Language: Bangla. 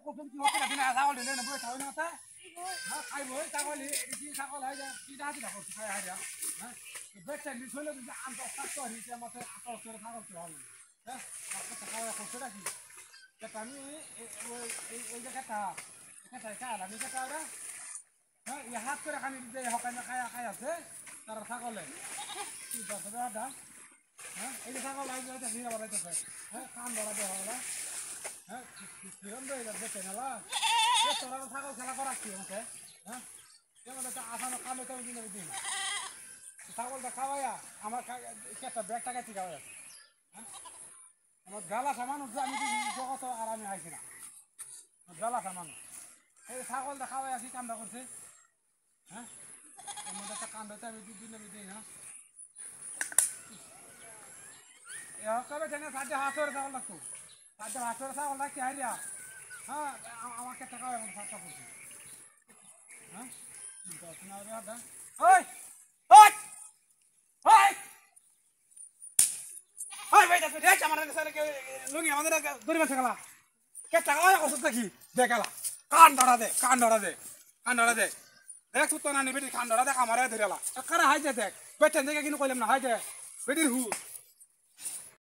কতম কি হতে না ছাগল দিলে না বই খাওয়া না তা হ্যাঁ খাইব ছাগল এদিকে ছাগল হয় যা কি দাঁড়াতে দেখো খাই হয় যা হ্যাঁ বেচা নিছ হলে যদি আম দশটা তো হইছে আমাকে আকাশ করে ছাগল তো হবে হ্যাঁ আপনি টাকা করতে কি এটা আমি এই জায়গাটা এটা খাই আমি এটা ওরা হ্যাঁ এই হাত করে খানি দিতে হকাই না খাই আছে তারা ছাগলে কি করতে দাদা হ্যাঁ এই ছাগল লাগে এটা ভিড় বাড়াইতেছে হ্যাঁ কান ধরা দেওয়া হলো হ্যাঁ কিরম দই বেচে নেলা তোরা ছাগল খেলা করা কি হচ্ছে হ্যাঁ যেমন একটা আসানো কামে তো দিন দিন ছাগলটা খাওয়াইয়া আমার একটা ব্যাগ টাকা ঠিক খাওয়াই হ্যাঁ আমার গালা সামানো আমি জগত আর আমি আইছি না গালা সামানো এই ছাগলটা খাওয়াইয়া কি কামটা করছে হ্যাঁ এর মধ্যে একটা কাম হইতে আমি দিন দিই না কবে জানে 5,500 ছাগল লাগতো 5,500 ছাগল রাখতে হারিয়া হ্যাঁ আমাকে টাকা এবং সাতটা করছি হ্যাঁ ওই ওই ওই ওই ভাই দেখো দেখ আমার লুঙ্গি আমাদের দড়ি মাছ খেলা কে টাকা করছো দেখি দেখালা কান ধরা দে কান ধরা দে কান ধরা দে দেখ তুই তো না নিবি কান ধরা দেখ আমারে ধরেলা কারা হাই দে দেখ পেটেন দেখে কিন্তু কইলাম না হাই দে বেটির হু